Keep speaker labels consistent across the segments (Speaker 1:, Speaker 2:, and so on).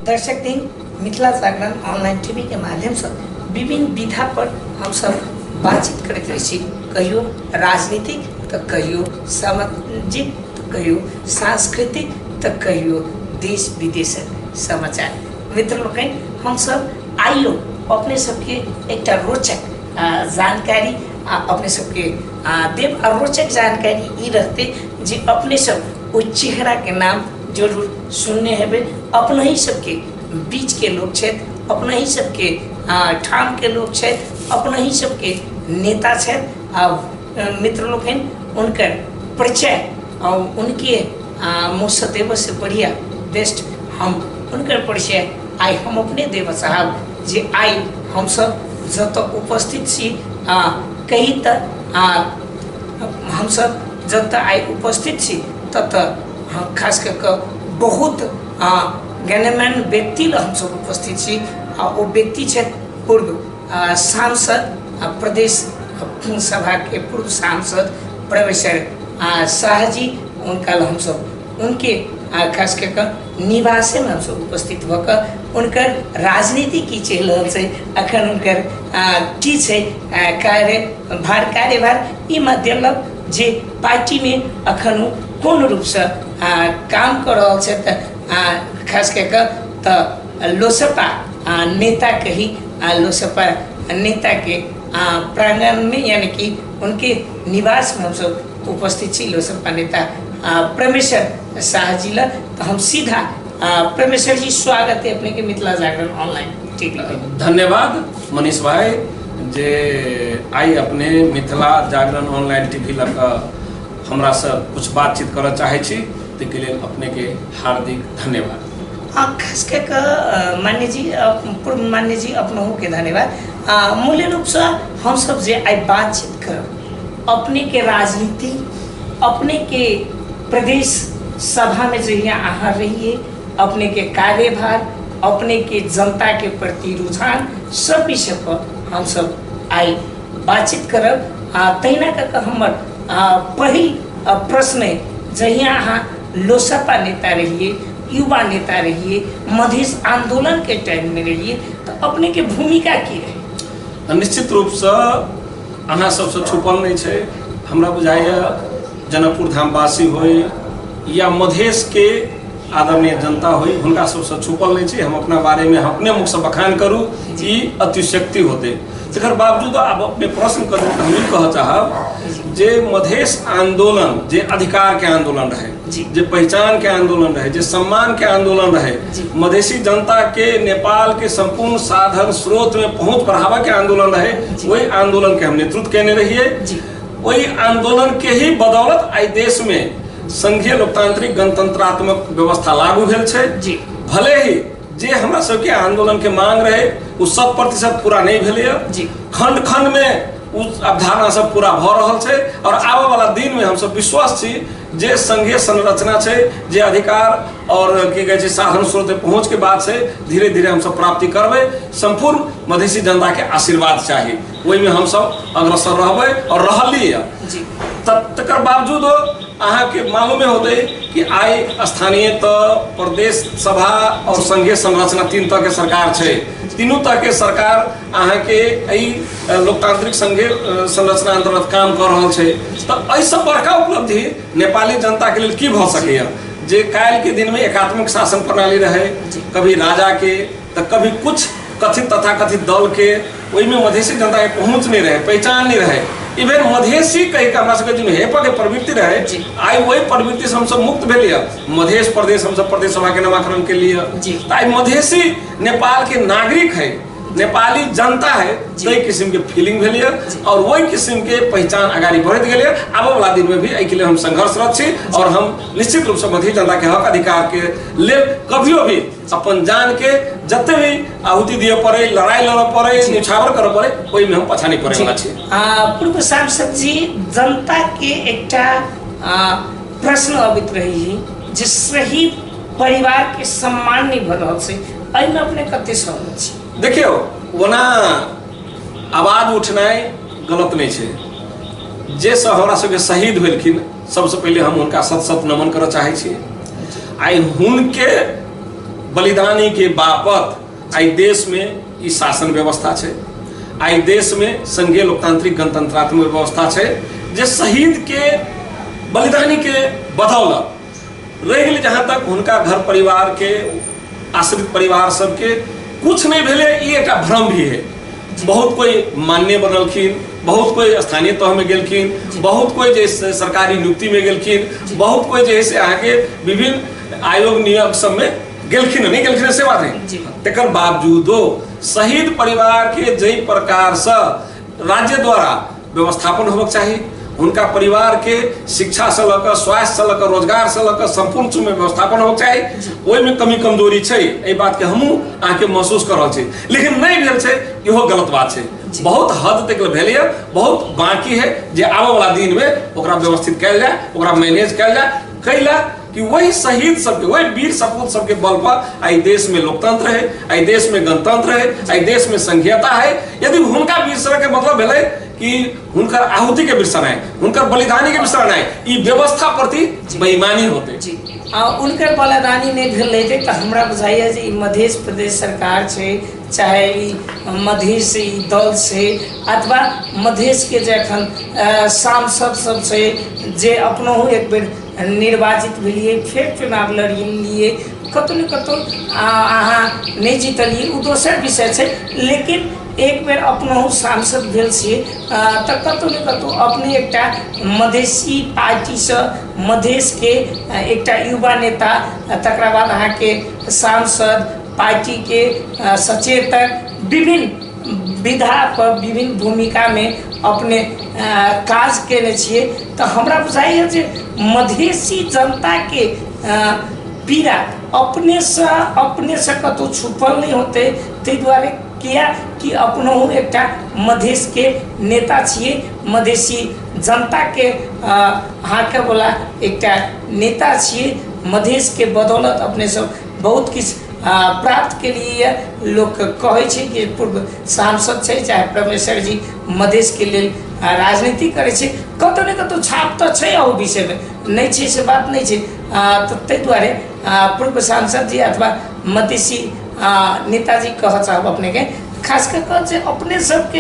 Speaker 1: दर्शक दिन मिथिला जागरण online TV के माध्यम से विभिन्न विधा पर हम सब बातचीत करते रहे छी। कहियो राजनीतिक तो कहियो सामाजिक तो कहियो सांस्कृतिक तो कहियो देश विदेशक समाचार। मित्र लोग हम सब आइयो अपने सबके एक रोचक जानकारी अपने सबके देव और रोचक जानकारी ये रहते जे अपने सब वो चेहरा के नाम जरूर सुनने हैं। अपने ही सबके बीच के लोग छे, अपने ही सबके ठाम के छे, अपने ही सबके नेता छे। मित्र लोग हैं उनकर परिचय और उनके मुसदेव से बढ़िया बेस्ट हम उनकर परिचय आई हम अपने देव साहब जे आई हम सब जत उपस्थित छी कहीं तक हम सब जत आई उपस्थित छी तत खास करके बहुत गण्यमान्य व्यक्ति हम सब उपस्थित छी। वो व्यक्ति छे पूर्व सांसद प्रदेश सभा के पूर्व सांसद प्रोफेसर शाह जी। उनका हम सब उनके खास करके निवास में हम सब उपस्थित होकर उनकर राजनीति की चल रहा है। अखन उनकर की छे कार्यभार ई माध्यम जे पार्टी में अखन कौन रूप से काम कर रहा है। खास करके लोसपा नेता कही लोसपा नेता के प्रांगण में यानी कि उनके निवास में हम सब उपस्थित छी। लोसपा नेता प्रोफेसर शाह जी ला तो हम सीधा प्रोफेसर जी स्वागत है अपने के मिथिला जागरण ऑनलाइन टीवी में।
Speaker 2: धन्यवाद मनीष भाई जे आई अपने मिथिला जागरण ऑनलाइन टीवी लग हमरा से कुछ बातचीत करना चाहे छी के लिए अपने के हार्दिक धन्यवाद।
Speaker 1: खास करके मान्य जी पूर्व मान्य जी अपनों के धन्यवाद। मूल्य रूप से हम सब जे आई बातचीत कर अपने के राजनीति अपने के प्रदेश सभा में जो यहाँ आ रही है अपने के कार्यभार अपने के जनता के प्रति रुझान सब विषय पर हम सब आई बातचीत करब। तहिना करके हमर पहल प्रश्न जहिया अहाँ लोसपा नेता रहिए युवा नेता रहिए मधेश आंदोलन के टाइम में रहिए तो अपने के भूमिका की रही?
Speaker 2: निश्चित रूप से अहाँ सबसे छुपल नहीं है। हमरा बुझाइए जनकपुर धामवासी हो या मधेश के आदरणीय जनता हो उनका सबसे छुपल नहीं है। हम अपना बारे में अपने मुख से बखान करूँ कि अतिशक्ति होते तकर बावजूद अब अपने प्रश्न करूँ तो हम कह चाहब जे मधेश आंदोलन जे अधिकार के आंदोलन रहे जे पहचान के आंदोलन रहे जे सम्मान के आंदोलन रहे मधेसी जनता के नेपाल के संपूर्ण साधन स्रोत में पहुंच बढ़ावा के आंदोलन रहे वही आंदोलन के हम नेतृत्व करने रहिए। वही आंदोलन के ही बदौलत आई देश में संघीय लोकतांत्रिक गणतंत्रात्मक व्यवस्था लागू भेल छै। भले ही जे हमरा सबके आंदोलन के मांग रहे वो 100% पूरा नहीं भेले खंड खंड में उस अवधारणा सब पूरा भ रहल छै और आवे वाला दिन में हम सब विश्वास छी जे संघीय संरचना छै जे अधिकार और की कहे छै साधन स्रोत पहुंच के बाद से धीरे धीरे हम सब प्राप्ति करबे। संपूर्ण मधेसी जनता के आशीर्वाद चाहिए वही में हम सब अग्रसर रहबे और रहलिए। तकर बावजूद अहाँ के मालूम होते कि आई स्थानीय तो प्रदेश सभा और संघीय संरचना 3 तरह के सरकार है। तीनों तरह के सरकार अहाँ के लोकतांत्रिक संघीय संरचना अंतर्गत काम कर रहा है। तो ऐसा बड़का उपलब्धि नेपाली जनता के लिए की भ सके जे काल के दिन में एकात्मक शासन प्रणाली रहे कभी राजा के तो कभी कुछ कथित तथाकथित दल के वही में मधेसी जनता के पहुंच नहीं रहे पहचान नहीं रहे। इवन मधेसी कही का हमरा जो हेपा के प्रवृत्ति रहे आई वही प्रवृत्ति से हम सब मुक्त भेलिए। मधेश प्रदेश हम सब प्रदेश सभा के नामाकरण के लिए आई मधेसी नेपाल के नागरिक है नेपाली जनता है कई किस्म के फीलिंग भेलिए और वही किस्म के पहचान आगाड़ी बढ़त गए। आबे वाला दिन में भी के लिए हम संघर्षरत छी और हम निश्चित रूप से मधेसी जनता के हक अधिकार के लिए कभियो भी अपन जान के जते भी आहुति दिए पड़े लड़ाई लड़ पड़े निछावर कर पड़े कोई में हम पछा नहीं पड़े वाला छी।
Speaker 1: पूर्व सांसद जी जनता के एक प्रश्न अबित रही है जिस सही परिवार के सम्मान नहीं भर रहा से में अपने कते सहमत छी?
Speaker 2: देखियो वना आवाज उठनाई गलत नहीं है। जे हमरा सबके शहीद भेलखिन सबसे पहले हम उनका सत सत नमन कर चाहे छी। आई हुनके बलिदानी के बापत आई देश में ई शासन व्यवस्था है, आई देश में संघीय लोकतांत्रिक गणतंत्रात्मक व्यवस्था है, जे शहीद के बलिदानी के बदौलत रह गए। जहाँ तक उनका घर परिवार के आश्रित परिवार सबके कुछ नहीं भेले, ये एक भ्रम भी है। बहुत कोई मान्य बनलखिन, बहुत कोई स्थानीय तह में गेलखिन, बहुत कोई जैसे सरकारी नियुक्ति में गेलखिन, बहुत कोई जैसे आगे विभिन्न आयोग नियोग सब में गेलखिन, नहीं गेलखिन से बात नहीं। तेकर बावजूदो शहीद परिवार के जई प्रकार से राज्य द्वारा व्यवस्थापन होबक चाहिए, उनका परिवार के शिक्षा से लकर स्वास्थ्य से लकर रोजगार से लकर संपूर्ण चीज में व्यवस्थापन हो चाहिए। ओहि में कमी कमजोरी है, ये बात के हमू आके महसूस कर रहे छे, लेकिन नहीं भेल छे, इहो गलत बात है। बहुत हद तक भेल, बहुत बाकी है जे आवे वाला दिन में ओकरा व्यवस्थित कैल जाए, ओकरा मैनेज कैल जाए, कैला कि वही शहीद सबके, वही वीर सपूत सबके बल पर आई देश में लोकतंत्र है, आई देश में गणतंत्र है, आई देश में संघीयता है। यदि हुनका बिसर के मतलब भेले कि हुनकर आहुति के बिसरना है, हुनकर बलिदानी के बिसरना है, ई व्यवस्था प्रति बेईमानी होते।
Speaker 1: उनकर बलिदानी नहीं भेल रहते तो हमरा बुझाइए जे मध्य प्रदेश सरकार छै, चाहे मधेश दल से अथवा मधेश के जखन सांसद सब से जे अपनो एक बेर निर्वाचित भेलिए, फिर चुनाव लड़िए, कतौ न कतौ अहाँ नहीं जीतलिए, वो दोसर विषय है। लेकिन एक बेर अपनो सांसद भेल से तो कतौ न कतौ अपने एकटा मधेसी पार्टी से मधेश के एकटा युवा नेता, तकरा बाद अहाँ के सांसद, पार्टी के सचेतक, विभिन्न विधा पर विभिन्न भूमिका में अपने काज केने छिए। तो हमरा बुझाइए जे मधेसी जनता के पीड़ा अपने से कतौ छुपल नहीं होते, ताहि दुआरे किया कि अपनो एकटा मधेश के नेता छिए, मधेसी जनता के हाके वाला एकटा नेता छिए। मधेश के बदौलत अपने सब बहुत किछ प्राप्त के लिए लोग कहे छे कि पूर्व सांसद छै, चाहे परमेश्वर जी मधेश के लिए राजनीति करे छे, कतौ न कतौ छाप तो छै, ओ विषय में नहीं छे से बात नहीं छे। तो ताहि दुआरे पूर्व सांसद जी अथवा मधेसी नेताजी कह चाहब अपने के खास कर अपने सबके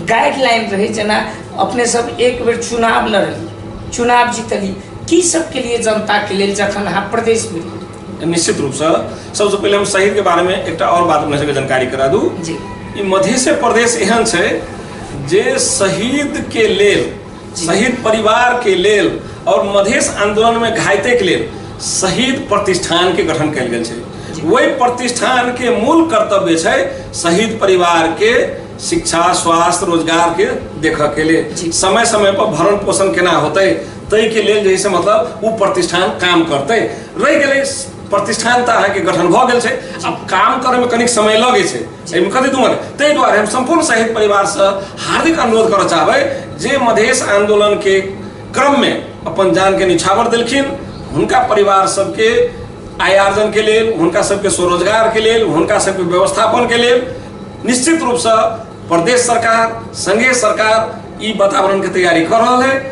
Speaker 1: गाइडलाइन रहे, जना अपने सब एक बेर चुनाव लड़ली, चुनाव जीतली, की सबके लिए जनता के लिए जखन अहाँ प्रदेश में।
Speaker 2: निश्चित रूप से सबसे पहले हम शहीद के बारे में एक और बात अपने सबके जानकारी करा दूं। मध्य प्रदेश एहन छै जे शहीद के लेल, शहीद परिवार के लेल और मधेश आंदोलन में घायते के लेल शहीद प्रतिष्ठान के गठन कल गेल छै। वही प्रतिष्ठान के मूल कर्तव्य है शहीद परिवार के शिक्षा, स्वास्थ्य, रोजगार के देख के लिए समय समय पर भरण पोषण केना होते, तय के लिए जैसे मतलब वो प्रतिष्ठान काम करते रह गए। प्रतिष्ठान तो के गठन भ गेल छै, अब काम करे में कनिक समय लगे छै, एहिमे कथी दुमन। ताहि दुआरे हम संपूर्ण शहीद परिवार से हार्दिक अनुरोध करऽ चाहबै जे मधेश आंदोलन के क्रम में अपन जान के निछावर देलखिन, हुनका परिवार सबके आय आर्जन के लिए, हुनका सबके स्वरोजगार के लिए, हुनका सबके व्यवस्थापन के लिए निश्चित रूप से प्रदेश सरकार, संघीय सरकार ई वातावरण के तैयारी कर रहा है।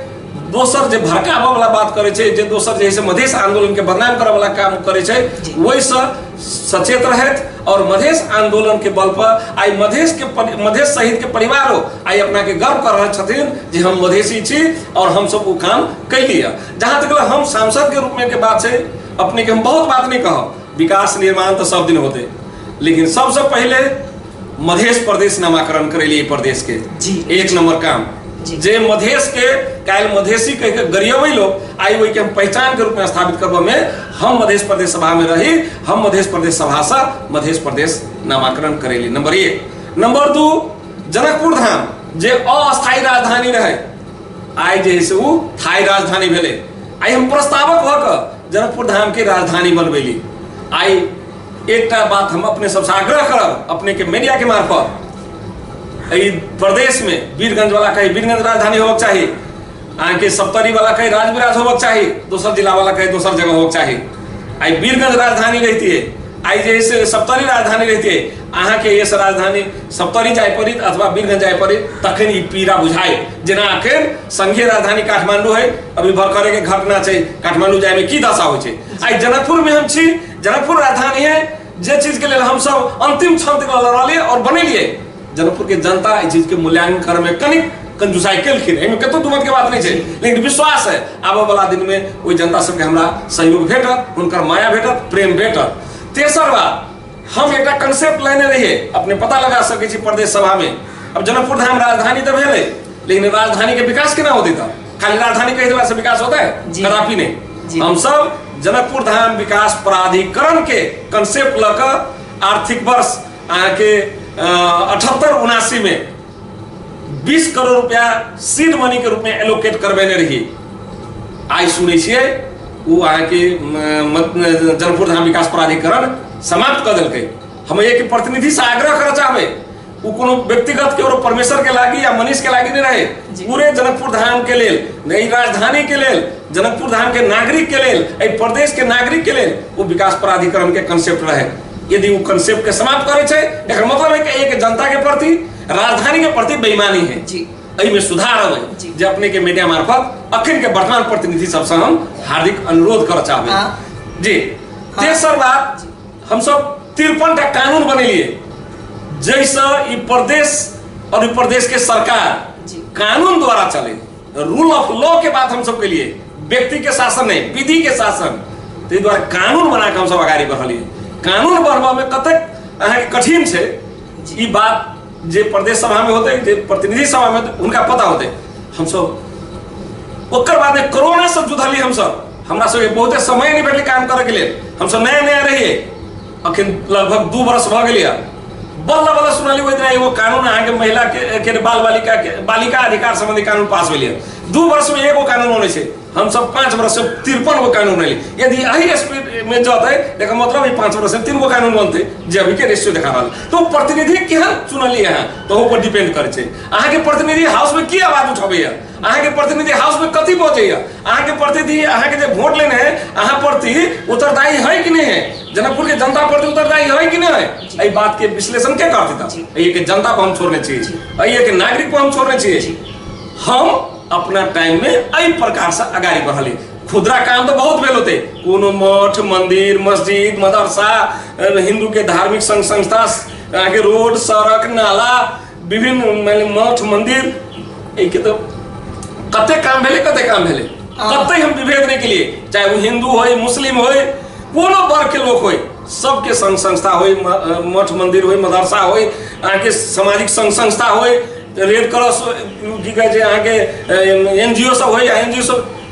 Speaker 2: दोसर जे भड़काबे वाला बात करे छे, जे दोसर जैसे मधेश आंदोलन के बदनाम करे वाला काम करे छे, वही से सचेत रहत और मधेश आंदोलन के बल पर आई मधेश शहीद के परिवारों आई अपना के गर्व कर रहे छथिन जे हम मधेसी छी और हम सब वो काम कैलिए। जहाँ तक हम सांसद के रूप में के बात है, अपने के हम बहुत बात नहीं कह, विकास निर्माण तो सब दिन होते, लेकिन सबसे पहले मधेश प्रदेश नामाकरण करेलिए प्रदेश के एक नंबर काम जे मधेश के काल मधेसी कह के गरियबै लोग आई वही के हम पहचान के रूप में स्थापित करबा में हम मधेश प्रदेश सभा में रही, हम मधेश प्रदेश सभा से मधेश प्रदेश नामाकरण करेली। नंबर 1। नंबर 2, जनकपुर धाम जे अस्थायी राजधानी रहे आई जैसे वो स्थायी राजधानी भेले, आई हम प्रस्तावक भ के जनकपुर धाम के राजधानी बनबेली। आई एक बात हम अपने सबसे आग्रह करब अपने के मीडिया के मार्फत, प्रदेश में वीरगंज वाला कहीं वीरगंज राजधानी होगा चाहिए, आके सप्तरी वाला कहीं राजविराज होगा चाहिए, दूसर जिला वाला कहीं दूसर जगह होगा चाहिए। आई वीरगंज राजधानी रहती है, आई जैसे सप्तरी राजधानी रहती है, अहाँ के ये राजधानी सप्तरी जाए पड़ी अथवा वीरगंज जाए पड़ी तखन ई पीड़ा बुझाए। जेना आखिर संघीय राजधानी काठमांडू है, अभी भरखरे के घटना है काठमांडू जाए में की दशा हो। आई जनकपुर में हम छी, जनकपुर राजधानी है जे चीज के लिए हम सब अंतिम क्षण तक लड़लिए और बनेलिए, जनकपुर के जनता इस चीज के मूल्यांकन करे में कनिक कंजूसाई केलखिन, एहिमे कतो दुमत के बात नहीं है, लेकिन विश्वास है आबे वाला दिन में ओई जनता सबके हमरा सहयोग भेटत, उनकर माया भेटत, प्रेम भेटत। तेसर बात, हम एक कंसेप्ट लेने रहिए, अपने पता लगा सके छी प्रदेश सभा में। अब जनकपुर धाम राजधानी तो भेले, लेकिन राजधानी के विकास केना होती था? खाली राजधानी कह देला से विकास होता है? कदापि नहीं। हम सब जनकपुर धाम विकास प्राधिकरण के कंसेप्ट लकर आर्थिक वर्ष के 78-79 में 20 करोड़ रुपया सीड मनी के रूप में एलोकेट करवेने रही। आई सुने छिए वो के जनकपुर धाम विकास प्राधिकरण समाप्त कर दिलकै। हम एक प्रतिनिधि से आग्रह कर चाहबे, वो कोनो व्यक्तिगत के और परमेश्वर के लागी या मनीष के लागी नहीं रहे, पूरे जनकपुर धाम के लेल, नई राजधानी के लेल, जनकपुर धाम के नागरिक के लेल, प्रदेश के नागरिक के लेल वो विकास प्राधिकरण के कंसेप्ट रहे। यदि वो कंसेप्ट के समाप्त करे छे, एकर मतलब है कि एक जनता के प्रति, राजधानी के प्रति बेईमानी है जी। में सुधार है जे अपने के मीडिया मार्फत अखन के वर्तमान प्रतिनिधि सबसे हम हार्दिक अनुरोध कर चाहबे जी। तेसर बात, हम सब 53 टा कानून बनेलिए, जैसे ई प्रदेश और ई प्रदेश के सरकार कानून द्वारा चले, रूल ऑफ लॉ के बात हम सब के लिए, व्यक्ति के शासन नहीं, विधि के शासन, तो द्वारा कानून बना के हम सब आगे बढ़लिए। कानून बढ़वा में कतक अहाँ के कठिन छे, ई बात जे प्रदेश सभा में होते, जे प्रतिनिधि सभा में होते, उनका पता होते। हम सब ओकर बाद में कोरोना से जुझली, हम सब हमरा सब बहुत समय नहीं भेटले काम करे के लिए, हम सब नया नया रहिए, अखन लगभग 2 वर्ष भ गेलिए। बल्ला बल्ला सुनाली होइत रहे एगो कानून अहाँ के महिला के बालिका अधिकार संबंधी कानून पास भेलिए। 2 वर्ष में एगो कानून होने से हम सब 5 वर्ष से 53 गो कानून है। यदि यही स्पीड में जाते लेकिन मतलब 5 वर्ष से 3 गो कानून बनते, जे अभी के रेशियो देखा रहा। तो प्रतिनिधि केहन चुनलिए यहाँ तो ऊपर डिपेंड करे छे। अहाँ के प्रतिनिधि हाउस में की आवाज उठाबैया, अहाँ के प्रतिनिधि हाउस में कथी बजैया, अहाँ के प्रतिनिधि अहाँ के जे वोट लेने है अहाँ प्रति उत्तरदायी है कि नहीं है, जनकपुर के जनता प्रति उत्तरदायी है कि नहीं है, एहि बात के विश्लेषण के करते था। ये के जनता को हम छोड़ने चाहिए, ये के नागरिक को हम छोड़ने चाहिए। हम अपना टाइम में एहि प्रकार से आगाड़ी बढ़ली। खुदरा काम तो बहुत भेल होते, कोनो मठ मंदिर मस्जिद मदरसा, हिंदू के धार्मिक संस्था, आगे रोड सड़क नाला विभिन्न मठ मंदिर, एक तो कते काम भेले, कते काम भेले, कते हम विभेद नहीं के लिए, चाहे वो हिंदू हो मुस्लिम हो कोनो वर्ग के लोग हो, सबके संघ संस्था हो, मठ मंदिर हो, मदरसा हो, आगे सामाजिक संघ संस्था हो, रेड क्रॉस की कहे आगे एनजीओ सब हो या एनजीओ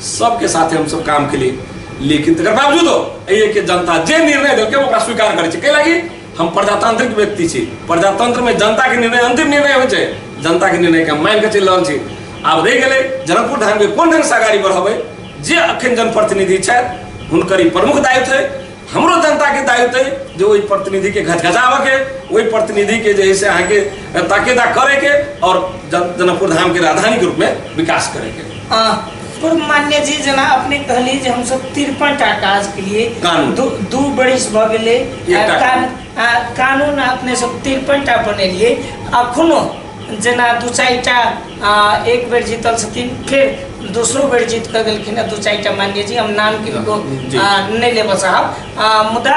Speaker 2: सबके साथ हम सब काम के लिए। लेकिन तकर बावजूद ये के जनता जे निर्णय देलके ओकरा स्वीकार करे छै। कैलागी हम प्रजातांत्रिक व्यक्ति छी, प्रजातंत्र में जनता के निर्णय अंतिम निर्णय हो छै, जनता के निर्णय के हम मान के चल रहल छी। आब रह गेलै जनकपुर धाम के कोन ढंग से आगाड़ी बढ़ाबै, जे अखन जनप्रतिनिधि छथि हुनकर ई प्रमुख दायित्व है। हमरो जनता के दायित्व है जो वही प्रतिनिधि के घचघचावे के, वही प्रतिनिधि के जैसे अहाँ के ताकेदा करे के और जनकपुर धाम के राजधानी के रूप में विकास करे के।
Speaker 1: पूर्व मान्य जी जना अपने कहली जे हम सब 53 टा काज के लिए दू बरिस भ गेले कानून अपने सब 53 टा बनेलिए। अखनो जना 2-4 टा एक बेर जीतल छथिन, फिर दूसरो बेर जीत कर गेलखिन 2-4 टा मान्य जी, हम नाम के नहीं लेब साहब, मुदा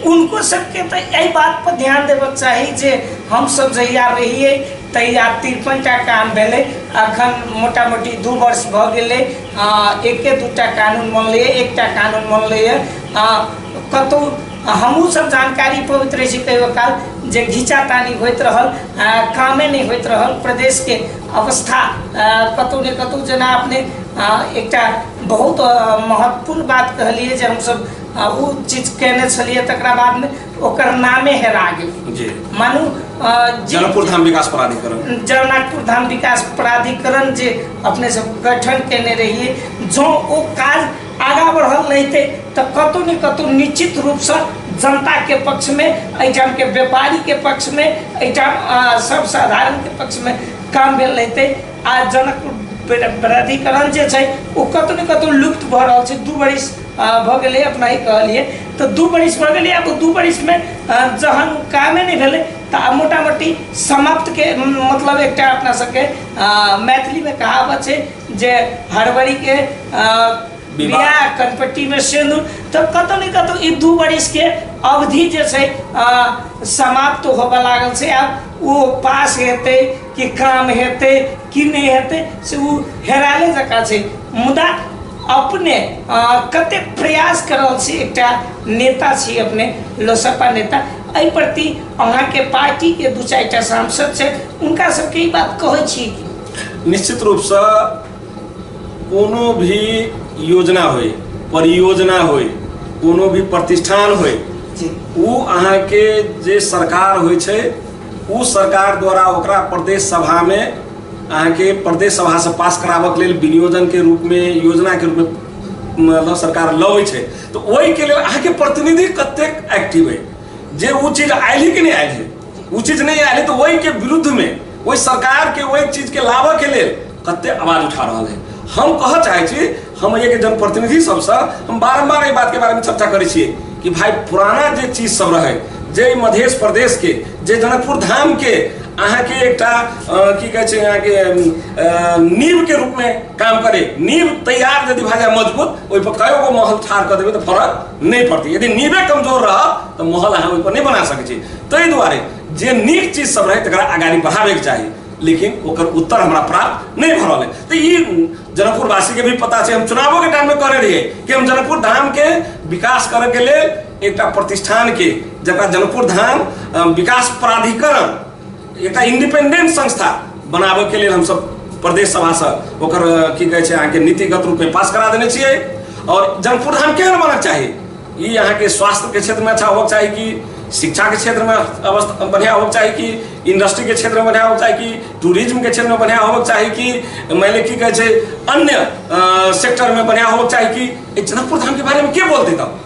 Speaker 1: उनको सबके तो यही बात पर ध्यान देवक चाहिए जे हम सब जहिया रहिए तहिया 53 टा काम भेले। अखन मोटा मोटी 2 वर्ष भ गेले, 1-2 टा कानून बनले, 1 टा कानून बनले। कतौ हमू सब जानकारी पहुँच रही छी, कई काल जे घिचा तानी होइत रहल, कामे नहीं होइत रहल, प्रदेश के अवस्था कतौ ने कतौ जना अपने एकटा बहुत महत्वपूर्ण बात कहलिए जे हम सब वो चीज कहने छलिए, तकरा बाद में ओकर नामे हेरा गेल। मानू
Speaker 2: जनकपुर धाम विकास प्राधिकरण,
Speaker 1: जनकपुर धाम विकास प्राधिकरण जे अपने सब गठन केने रहिए, जो वो काज आगा बढ़ल रहते तो कतौ न कतौ निश्चित रूप से जनता के पक्ष में, एहिठाम के व्यापारी के पक्ष में, एहिठाम सब साधारण के पक्ष में काम भेल रहते। आ जनकपुर प्राधिकरण जे छै ओ कतौ न कतौ लुप्त भ रहल छै। 2 बरिस भ गेलै, अपना ही कहलिए तो 2 बरिस भ गेलै। अब 2 बरिस में जहन कामे नहीं भेलै तो मोटा मोटी समाप्त के मतलब एकटा अपना सबके मैथिली में कहावत है जे हड़बड़ी के बियाह कनपट्टी में सिंदूर तो कतौ नहीं कतौ ई 2 वर्ष के अवधि जे छै समाप्त होबे लागल छै। आब वो पास हेतै कि काम हेतै कि नहीं हेतै से वो हेराले जका छै। मुदा अपने कते प्रयास करल छी, एकटा नेता छी अपने लोसपा नेता, एहि प्रति अहाँ के पार्टी के 2-4टा सांसद छै उनका सबके ई बात कहै छी?
Speaker 2: निश्चित रूप से कोनो भी योजना होय, परियोजना होय, कोनो भी प्रतिष्ठान होय, वो अहाँ के जे सरकार होय छै उ सरकार द्वारा ओकरा प्रदेश सभा में अहाँ के प्रदेश सभा से पास कराबक लेल विनियोजन के रूप में, योजना के रूप में मतलब सरकार लबै छै। तो ओहि के लेल अहाँ के प्रतिनिधि कतेक एक्टिव है, जे वो चीज आयल है कि नहीं आयल है, वो चीज नहीं आयल है तो वही के विरुद्ध में, वही सरकार के वही चीज के लाभ के लेल कते आवाज उठा रहा है। हम कह चाहे छी, हम ये के जनप्रतिनिधि सबसे हम बारंबार ये बात के बारे में चर्चा करे छिए कि भाई पुराना जे चीज सब रहे, जे मध्य प्रदेश के, जे जनकपुर धाम के अहाँ के एकटा की कहे छै अहाँ के नींव के रूप में काम करे, नींव तैयार यदि भए जाए मजबूत, ओहि पर कयो गो महल ठाड़ कर देबै तो फर्क नहीं पड़ती। यदि नींवे कमजोर रह तो महल अहाँ ओहि पर नहीं बना सकै छी। ताहि दुआरे जे नीक चीज सब रहे तकरा आगाड़ी बढ़ावे के चाही, लेकिन ओकर उत्तर हमरा प्राप्त नहीं भरल है। तो ये जनकपुर वासी के भी पता है, हम चुनावों के टाइम में करे रहिए कि हम जनकपुर धाम के विकास करे के लेल एक प्रतिष्ठान के, जकरा जनकपुर धाम विकास प्राधिकरण एक इंडिपेंडेंट संस्था बनाबे के लिए हम सब प्रदेश सभा से ओकर की कहे छै अहाँ के नीतिगत रूप में पास करा देने छिए। और जनकपुर धाम केहन बनक चाहिए, ये यहाँ के स्वास्थ्य के क्षेत्र में अच्छा होगा चाहिए कि शिक्षा के क्षेत्र में अवस्था बढ़िया होगा चाहिए कि इंडस्ट्री के क्षेत्र में बढ़िया होगा चाहिए कि टूरिज्म के क्षेत्र में बढ़िया होगा चाहिए कि मैंने की कहे छै अन्य सेक्टर में बढ़िया होगा चाहिए कि जनकपुर धाम के बारे में क्या बोलते तब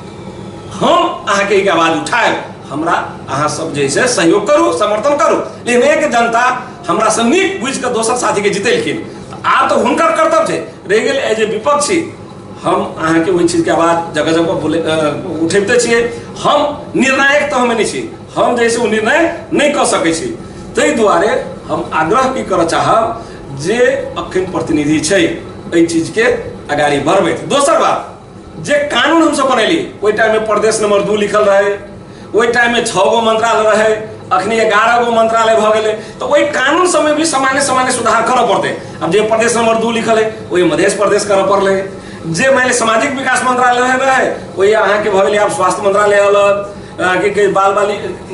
Speaker 2: हम अहाँ के आवाज उठाए, हमरा अहाँ सब जैसे सहयोग करू, समर्थन करू। लेकिन एक जनता हमरा से नीक बुझ के दोसर साथी के जितेलखिन, आब तो हुनकर कर्तव्य है रह गेल एज ए विपक्षी हम अहाँ के वही चीज के आवाज जगह जगह बोले उठेबते छिए। हम निर्णायक तो हमें नहीं छी, हम जैसे वो निर्णय नहीं कर सकै छी। ताहि दुआरे हम आग्रह की कर चाहब जे अखन प्रतिनिधि छै एहि चीज के आगाड़ी बढ़बे। दोसर बात, जे कानून हम सब बनेली ओहि टाइम में प्रदेश नंबर 2 लिखल रहे, वही टाइम में 6 गो मंत्रालय रहे, अखनी 11 गो मंत्रालय भ गेले, तो वही कानून सब में भी सामान्य सुधार करऽ पड़ते। अब जे प्रदेश नंबर 2 लिखल है वही मध्य प्रदेश करऽ पड़ले, जे मैंने सामाजिक विकास मंत्रालय रहे वही अहाँ के भ गेले। अब स्वास्थ्य मंत्रालय अलग, के बाल बाली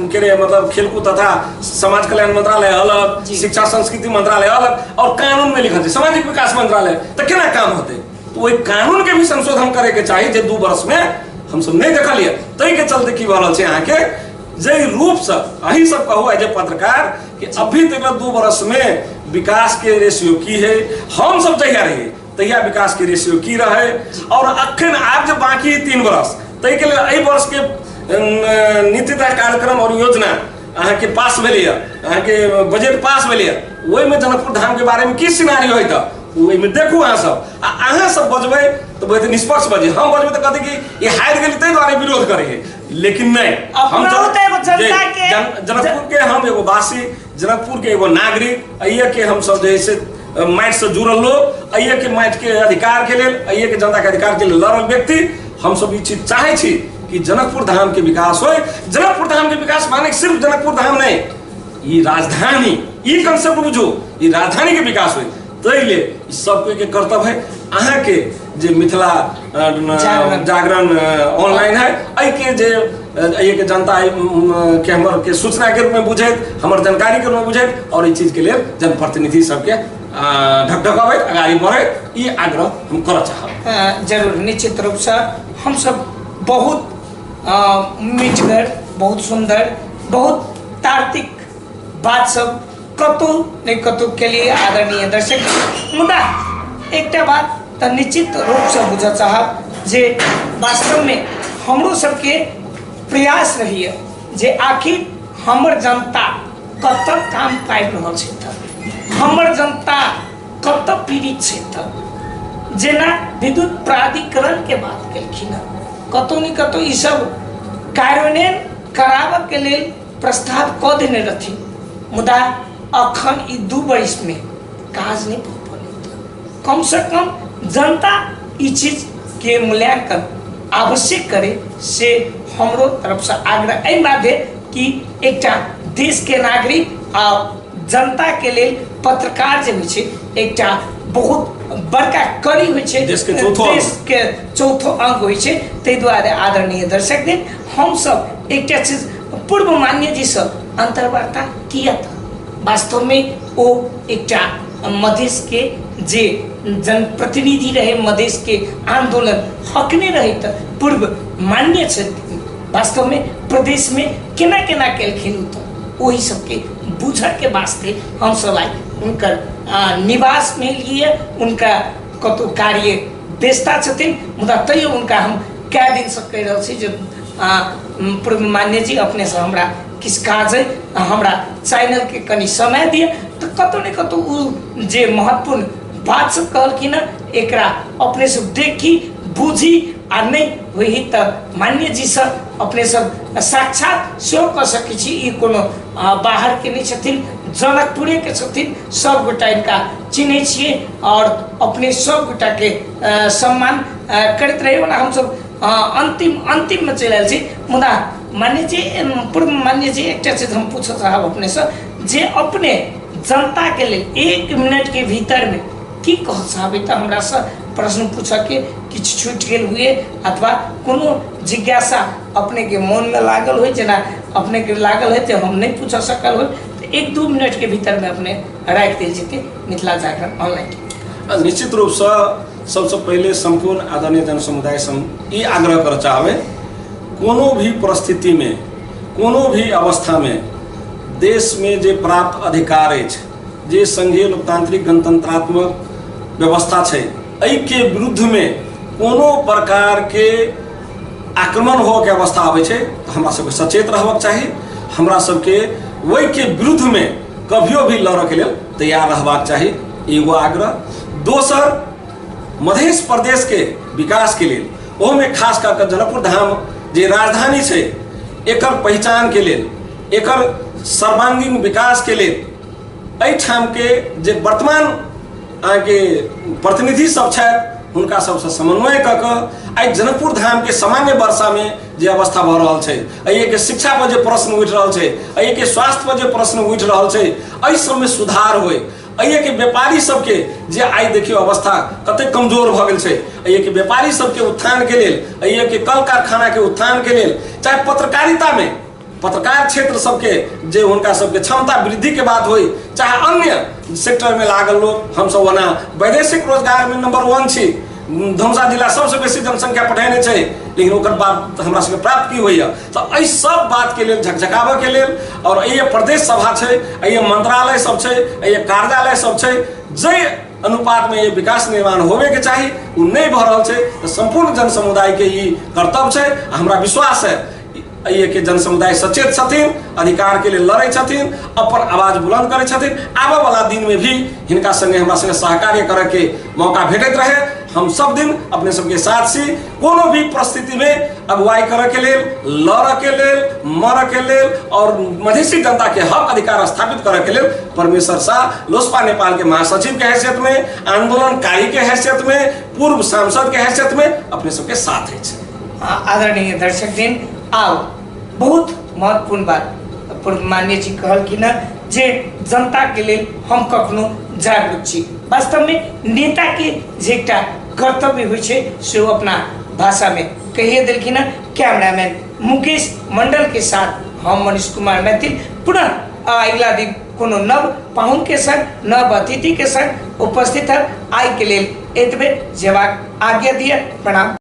Speaker 2: के मतलब खेलकूद तथा समाज कल्याण मंत्रालय अलग, शिक्षा संस्कृति मंत्रालय अलग, और कानून में लिखल है सामाजिक विकास मंत्रालय, तो केना काम होते? तो वही कानून के भी संशोधन करे के चाहिए, जे 2 वर्ष में हम सब नहीं देखलिए। तै के चलते की भरल छै अहाँ के जे रूप से अही सब कहू एज ए पत्रकार कि अभी तक 2 वर्ष में विकास के रेशियो की है, हम सब जहिया रही तहिया विकास के रेशियो की रहे, और अखन आब जब बाकी 3 वर्ष तै के लिए एहि वर्ष के नीति तय कार्यक्रम और योजना अहाँ के पास भेलै, अहाँ के बजट पास भेलै, ओहि में जनकपुर धाम के बारे में की सिनारियो है त ओहि में देखू अहाँ सब, अहाँ सब बजबै तो बहुत निष्पक्ष बजे, हम बजबै तो कहते कि ये हारि गेली तै दुआरे विरोध करे, लेकिन नहीं। हम जनकपुर के हम एगो वासी, जनकपुर के एगो नागरिक, अइए के हम सब जैसे माटि से जुड़ल लोग, अइए के माटि के अधिकार के लेल, अइए के जनता के अधिकार के लेल लड़ल व्यक्ति, हम सब ई चीज चाहे छी कि जनकपुर धाम के विकास हो। जनकपुर धाम के विकास माने सिर्फ जनकपुर धाम नहीं, ये राजधानी, ये कंसेप्ट बुझो, ये राजधानी के विकास हो। तैले सबके के कर्तव्य है अहाँ के जे मिथिला जागरण ऑनलाइन है, आई के जे ये के जनता के हमर के सूचना के रूप में बुझे, हमर जानकारी के रूप में बुझे, और इस चीज के लिए जनप्रतिनिधि सबके ढकढकावे आगाड़ी बढ़े, ये आग्रह हम कर चाहब।
Speaker 1: जरूर, निश्चित रूप से हम सब बहुत मीठगर, बहुत सुंदर, बहुत तार्किक बात सब कतौ नहीं कतौ के लिए आदरणीय दर्शक, मुदा एकटा बात तो निश्चित रूप से बुझ चाहब जे वास्तव में हमरो सबके प्रयास रही है जे आखिर हमर जनता कत काम पाबि रहल छै, हमर जनता कत पीड़ित छै। जेना विद्युत प्राधिकरण के बात केलखिन, कतौ नहीं कतौ ई सब कार्यान्वयन कराबऽ के लेल प्रस्ताव कऽ देने रहथिन, मुदा अखन ई 2 वर्ष में काज नहीं भऽ पड़लै। कम से कम जनता ई चीज के मूल्यांकन आवश्यक करे से हमरो तरफ से आग्रह एहि बात है कि एक देश के नागरिक आ जनता के लिए पत्रकार जे होइ छै एकटा बहुत बड़का कड़ी होइ छै,
Speaker 2: देश के
Speaker 1: चौथो अंग होइ छै। ताहि दुआरे आदरणीय दर्शक दिन हम सब एकटा चीज पूर्व मान्य जी से अंतर्वार्ता किया था। वास्तव में वो एकटा मधेश के जे जनप्रतिनिधि रहे, मधेश के आंदोलन हकने रहे तो पूर्व मान्य छथिन। वास्तव में प्रदेश में केना केना केलखिन तो वही सबके बुझे के वास्ते हम सब आए उनकर निवास में लिए। उनका कतो कार्य व्यस्तता छथिन, मुदा तैयो उनका हम कई दिन से कह रहे जो पूर्व मान्य जी अपने से हमरा किस काज है, हमरा चैनल के कनी समय दिए तो कतो न कतो जे महत्वपूर्ण बात सब कहलखिन एकरा अपने सब देखी बुझी आ नहीं वही तो मान्य जी से अपने सब साक्षात सेहो कह सकै छी। ई कोनो बाहर के नहीं छथिन, जनकपुरे के छथिन। सब गोटा इनका चिन्हे छिए और अपने सब गोटा के सम्मान करते रहे वाला हम सब अंतिम में चल आयल छी। मुदा मान्य जी पूर्व मान्य जी एक चीज हम पूछ चाहब अपने से जे अपने जनता के लिए 1 मिनट के भीतर में की कह चाहबे तो हमरा से प्रश्न पूछ के किछ छूट गेल हुए अथवा कोनो जिज्ञासा अपने के मन में लागल हो, जना अपने के लागल है तो हम नहीं पूछ सकल हो तो 1-2 मिनट के भीतर में अपने राख दे जेते मिथिला जागरण ऑनलाइन।
Speaker 2: निश्चित रूप से सबसे पहले संपूर्ण आदरणीय जन समुदाय से ये आग्रह कर चाहबे कोनो भी परिस्थिति में कोनो भी अवस्था में देश में जे प्राप्त अधिकार है, जे संघीय लोकतांत्रिक गणतंत्रात्मक व्यवस्था है, एहि के विरुद्ध में कोनो प्रकार के आक्रमण हो के अवस्था आवे छै तो हमरा सबके सचेत रहबाक चाहिए। हमरा सबके वही के विरुद्ध में कभियो भी लड़े के लिए तैयार रहबाक चाहिए, एगो आग्रह। दोसर, मध्य प्रदेश के विकास के लिए वो में खास कर जनकपुर धाम जे राजधानी है एकर पहचान के लिए, एकर सर्वांगीण विकास के लिए एहिठाम के जे वर्तमान के प्रतिनिधि सब छथि हुनका सबसे समन्वय क आई जनकपुर धाम के सामान्य वर्षा में जे अवस्था भ रहल छै, एहि के शिक्षा पर जे प्रश्न उठि रहल छै, एहि के स्वास्थ्य पर जे प्रश्न उठि रहल छै, एहि सब में सुधार होय। एहि के व्यापारी सबके जे आई देखियो अवस्था कते कमजोर भ गेल छै, एहि के व्यापारी सबके उत्थान के लेल, एहि के कल कारखाना के उत्थान के लेल, चाहे पत्रकारिता में पत्रकार क्षेत्र सबके जे उनका सबके क्षमता वृद्धि के बात होई, चाहे अन्य सेक्टर में लागल लोग हम सब वना वैदेशिक रोजगार में नंबर 1 छी। धमसा जिला सबसे बेसी जनसंख्या पढ़ेने छै, लेकिन ओकर बाद हमरा सबके प्राप्त की होइया तो एहि सब बात के लेल झकझकावे के लेल और एहि प्रदेश सभा छै, एहि मंत्रालय सब छै, एहि कार्यालय सब छै, जे अनुपात में ये विकास निर्माण होवे के चाहिए उ नहीं भ रहल छै। तो संपूर्ण जन समुदाय के ई कर्तव्य छै। हमरा विश्वास है ये के जन समुदाय सचेत छथिन, अधिकार के लिए लड़े छथिन, अपन आवाज बुलंद करे छथिन। आबे वाला दिन में भी हिनका संगे हमरा संगे सहकार्य करे के मौका भेटत रहे। हम सब दिन अपने सबके साथ छी, कोनो भी परिस्थिति में अगुवाई करे के लेल, लड़े के लेल, मरे के लेल और मधेसी जनता के हक अधिकार स्थापित करे के लेल परमेश्वर शाह लोजपा नेपाल के महासचिव के हैसियत में, आंदोलनकारी के हैसियत में, पूर्व सांसद के हैसियत में अपने सबके साथ है।
Speaker 1: आदरणीय दर्शक दिन आओ बहुत महत्वपूर्ण बात पूर्व मान्य जी कहल कि न जे जनता के लिए हम कखनो जागरूक छी। वास्तव में नेता के जे एकटा कर्तव्य होइ छै से अपना भाषा में कहिए देलखिन। कैमरामैन मुकेश मंडल के साथ हम मनीष कुमार मैथिल पुनः अगला दिन कोनो नव पाहुन के संग, नव अतिथि के संग उपस्थित है। आई के लिए एतबे जेबाक आज्ञा दिए। प्रणाम।